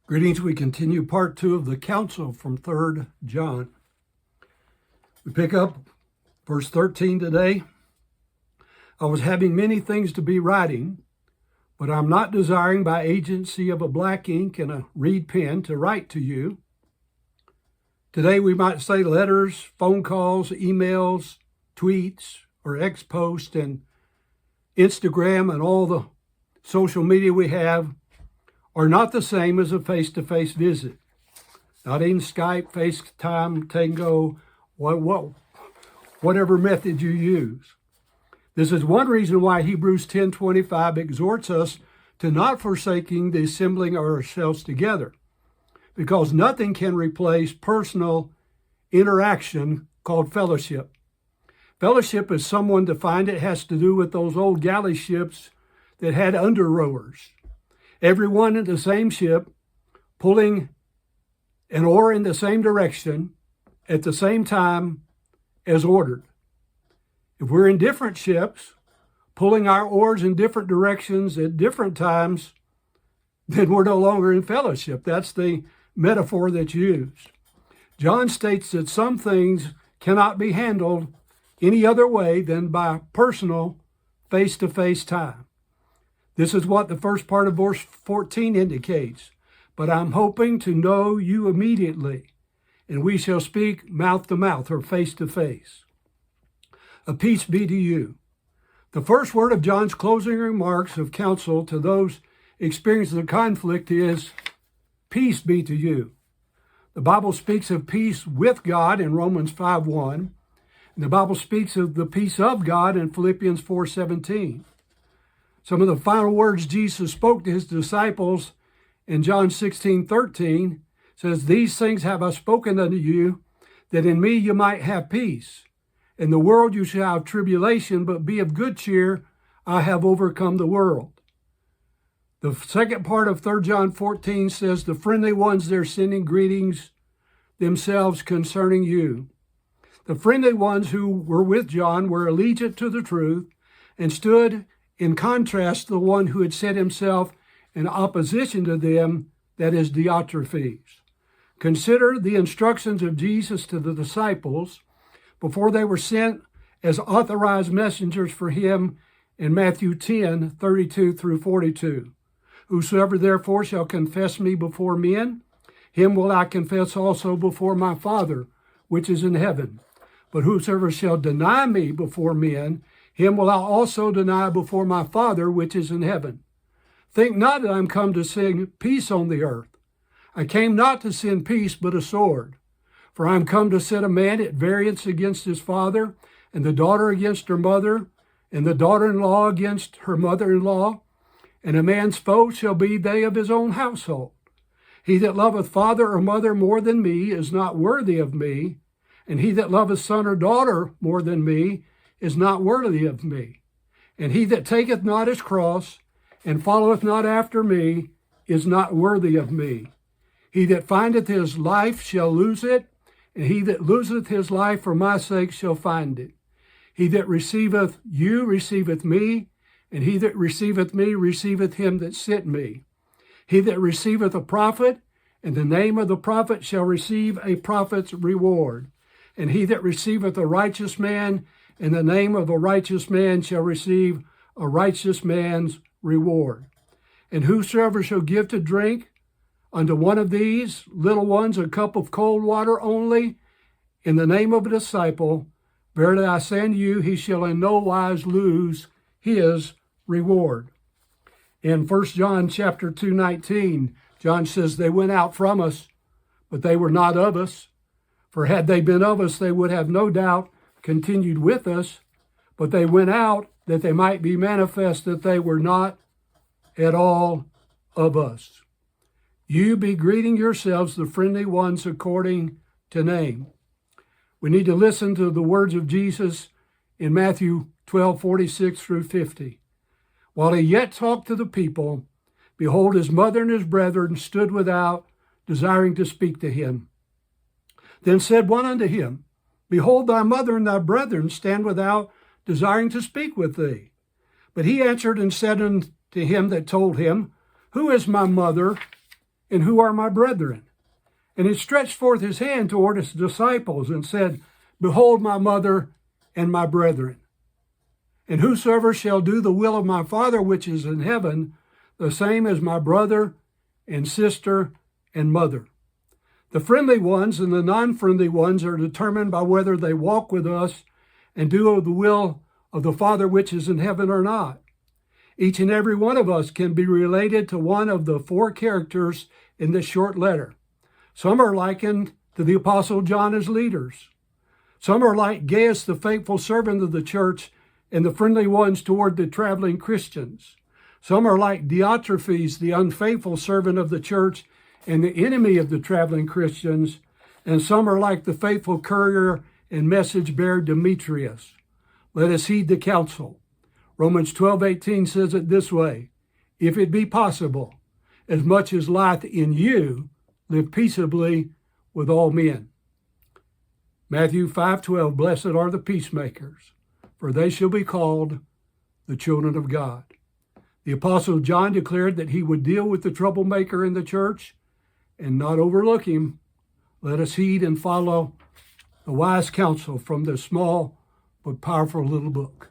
Greetings. We continue part 2 of the Counsel from 3 John. We pick up verse 13 today. I was having many things to be writing, but I'm not desiring by agency of a black ink and a reed pen to write to you. Today we might say letters, phone calls, emails, tweets, or X posts, and Instagram and all the social media we have are not the same as a face-to-face visit. Not even Skype, FaceTime, Tango, whatever method you use. This is one reason why Hebrews 10:25 exhorts us to not forsaking the assembling of ourselves together, because nothing can replace personal interaction called fellowship. Fellowship, as someone defined it, has to do with those old galley ships that had under rowers. Everyone in the same ship, pulling an oar in the same direction at the same time as ordered. If we're in different ships, pulling our oars in different directions at different times, then we're no longer in fellowship. That's the metaphor that's used. John states that some things cannot be handled any other way than by personal, face-to-face time. This is what the first part of verse 14 indicates. But I'm hoping to know you immediately, and we shall speak mouth to mouth or face to face. A peace be to you. The first word of John's closing remarks of counsel to those experiencing the conflict is, peace be to you. The Bible speaks of peace with God in Romans 5:1. And the Bible speaks of the peace of God in Philippians 4:17. Some of the final words Jesus spoke to his disciples in John 16:13 says, these things have I spoken unto you, that in me you might have peace. In the world you shall have tribulation, but be of good cheer, I have overcome the world. The second part of 3 John 14 says, the friendly ones they're sending greetings themselves concerning you. The friendly ones who were with John were allegiant to the truth and stood in contrast to the one who had set himself in opposition to them, that is Diotrephes. Consider the instructions of Jesus to the disciples before they were sent as authorized messengers for him in Matthew 10:32 through 42. Whosoever therefore shall confess me before men, him will I confess also before my Father, which is in heaven. But whosoever shall deny me before men, him will I also deny before my Father, which is in heaven. Think not that I am come to send peace on the earth. I came not to send peace, but a sword. For I am come to set a man at variance against his father, and the daughter against her mother, and the daughter-in-law against her mother-in-law. And a man's foe shall be they of his own household. He that loveth father or mother more than me is not worthy of me, and he that loveth son or daughter more than me is not worthy of me. And he that taketh not his cross and followeth not after me is not worthy of me. He that findeth his life shall lose it, and he that loseth his life for my sake shall find it. He that receiveth you receiveth me, and he that receiveth me receiveth him that sent me. He that receiveth a prophet, in the name of the prophet shall receive a prophet's reward. And he that receiveth a righteous man, in the name of a righteous man shall receive a righteous man's reward. And whosoever shall give to drink unto one of these little ones a cup of cold water only, in the name of a disciple, verily I say unto you, he shall in no wise lose his reward. In 1 John chapter 2:19, John says, they went out from us, but they were not of us. For had they been of us, they would have no doubt continued with us, but they went out that they might be manifest that they were not at all of us. You be greeting yourselves, the friendly ones, according to name. We need to listen to the words of Jesus in Matthew 12:46 through 50. While he yet talked to the people, behold, his mother and his brethren stood without, desiring to speak to him. Then said one unto him, behold, thy mother and thy brethren stand without, desiring to speak with thee. But he answered and said unto him that told him, who is my mother and who are my brethren? And he stretched forth his hand toward his disciples and said, Behold my mother and my brethren. And whosoever shall do the will of my Father which is in heaven, the same as my brother and sister and mother. The friendly ones and the non-friendly ones are determined by whether they walk with us and do the will of the Father which is in heaven or not. Each and every one of us can be related to one of the four characters in this short letter. Some are likened to the Apostle John as leaders. Some are like Gaius, the faithful servant of the church, and the friendly ones toward the traveling Christians. Some are like Diotrephes, the unfaithful servant of the church and the enemy of the traveling Christians. And some are like the faithful courier and message bearer Demetrius. Let us heed the counsel. Romans 12:18 says it this way, If it be possible, as much as lieth in you, live peaceably with all men. Matthew 5:12, Blessed are the peacemakers, for they shall be called the children of God. The Apostle John declared that he would deal with the troublemaker in the church and not overlook him. Let us heed and follow the wise counsel from this small but powerful little book.